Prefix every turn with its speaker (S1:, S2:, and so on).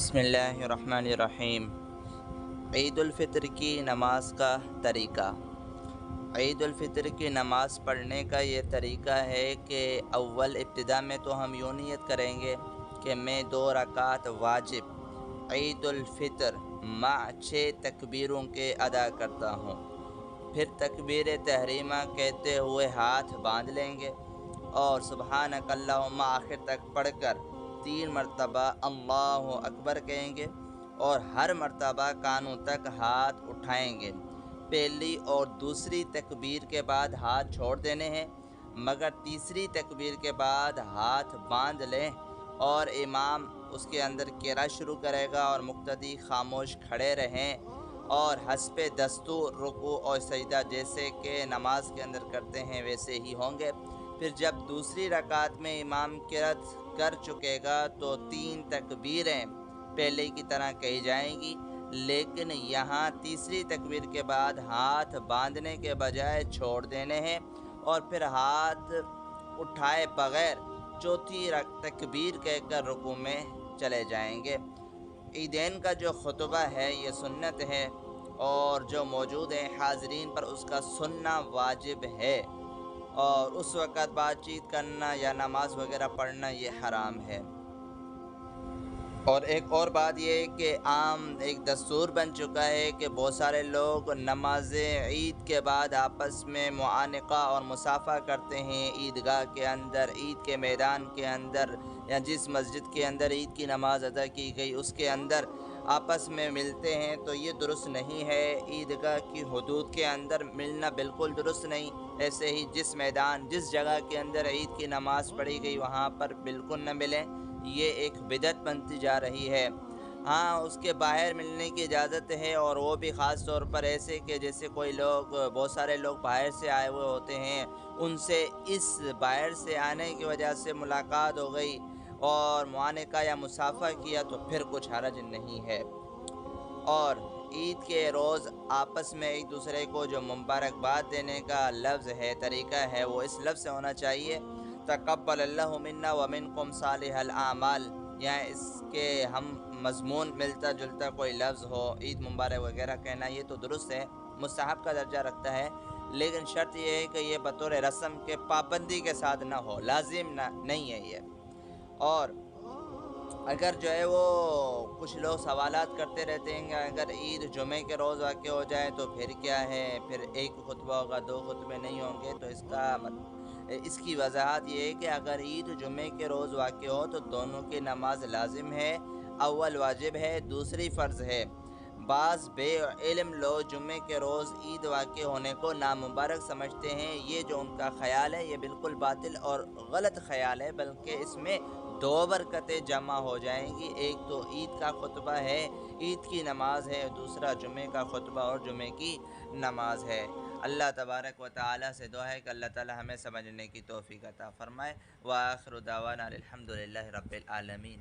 S1: بسم اللہ الرحمن الرحیم۔ عید الفطر کی نماز کا طریقہ۔ عید الفطر کی نماز پڑھنے کا یہ طریقہ ہے کہ ابتدا میں تو ہم یوں نیت کریں گے کہ میں 2 رکعت واجب عید الفطر مع 6 تکبیروں کے ادا کرتا ہوں۔ پھر تکبیر تحریمہ کہتے ہوئے ہاتھ باندھ لیں گے اور سبحانک اللہم آخر تک پڑھ کر 3 مرتبہ اللہ اکبر کہیں گے اور ہر مرتبہ کانوں تک ہاتھ اٹھائیں گے۔ پہلی اور دوسری تکبیر کے بعد ہاتھ چھوڑ دینے ہیں، مگر تیسری تکبیر کے بعد ہاتھ باندھ لیں اور امام اس کے اندر قرأت شروع کرے گا اور مقتدی خاموش کھڑے رہیں اور حسب دستور رکوع اور سجدہ جیسے کہ نماز کے اندر کرتے ہیں ویسے ہی ہوں گے۔ پھر جب دوسری رکعت میں امام قرأت کر چکے گا تو 3 تکبیریں پہلے کی طرح کہی جائیں گی، لیکن یہاں تیسری تکبیر کے بعد ہاتھ باندھنے کے بجائے چھوڑ دینے ہیں اور پھر ہاتھ اٹھائے بغیر چوتھی تکبیر کہہ کر رکوع میں چلے جائیں گے۔ عیدین کا جو خطبہ ہے یہ سنت ہے اور جو موجود ہیں حاضرین پر اس کا سننا واجب ہے، اور اس وقت بات چیت کرنا یا نماز وغیرہ پڑھنا یہ حرام ہے۔ اور ایک اور بات یہ ہے کہ عام ایک دستور بن چکا ہے کہ بہت سارے لوگ نماز عید کے بعد آپس میں معانقہ اور مصافحہ کرتے ہیں عیدگاہ کے اندر، عید کے میدان کے اندر، یا جس مسجد کے اندر عید کی نماز ادا کی گئی اس کے اندر آپس میں ملتے ہیں، تو یہ درست نہیں ہے۔ عیدگاہ کی حدود کے اندر ملنا بالکل درست نہیں۔ ایسے ہی جس میدان جس جگہ کے اندر عید کی نماز پڑھی گئی وہاں پر بالکل نہ ملیں، یہ ایک بدعت بنتی جا رہی ہے۔ ہاں، اس کے باہر ملنے کی اجازت ہے، اور وہ بھی خاص طور پر ایسے کہ جیسے کوئی لوگ بہت سارے لوگ باہر سے آئے ہوئے ہوتے ہیں، ان سے اس باہر سے آنے کی وجہ سے ملاقات ہو گئی اور معانقہ یا مصافحہ کیا تو پھر کچھ حرج نہیں ہے۔ اور عید کے روز آپس میں ایک دوسرے کو جو مبارکباد دینے کا لفظ ہے، طریقہ ہے، وہ اس لفظ سے ہونا چاہیے، تقبل اللہ منا ومنکم صالح الاعمال، یا اس کے ہم مضمون ملتا جلتا کوئی لفظ ہو، عید مبارک وغیرہ کہنا یہ تو درست ہے، مستحب کا درجہ رکھتا ہے، لیکن شرط یہ ہے کہ یہ بطور رسم کے پابندی کے ساتھ نہ ہو، لازم نہیں ہے یہ۔ اور اگر جو ہے وہ کچھ لوگ سوالات کرتے رہتے ہیں کہ اگر عید جمعے کے روز واقع ہو جائے تو پھر کیا ہے، پھر ایک خطبہ ہوگا، 2 خطبے نہیں ہوں گے، تو اس کی وضاحت یہ ہے کہ اگر عید جمعے کے روز واقع ہو تو دونوں کی نماز لازم ہے، اول واجب ہے، دوسری فرض ہے۔ بعض بے علم لوگ جمعے کے روز عید واقع ہونے کو نامبارک سمجھتے ہیں، یہ جو ان کا خیال ہے یہ بالکل باطل اور غلط خیال ہے، بلکہ اس میں 2 برکتیں جمع ہو جائیں گی۔ ایک تو عید کا خطبہ ہے، عید کی نماز ہے، دوسرا جمعے کا خطبہ اور جمعے کی نماز ہے۔ اللہ تبارک و تعالی سے دعا ہے کہ اللہ تعالی ہمیں سمجھنے کی توفیق عطا فرمائے۔ وآخر دعوانا الحمدللہ رب العالمین۔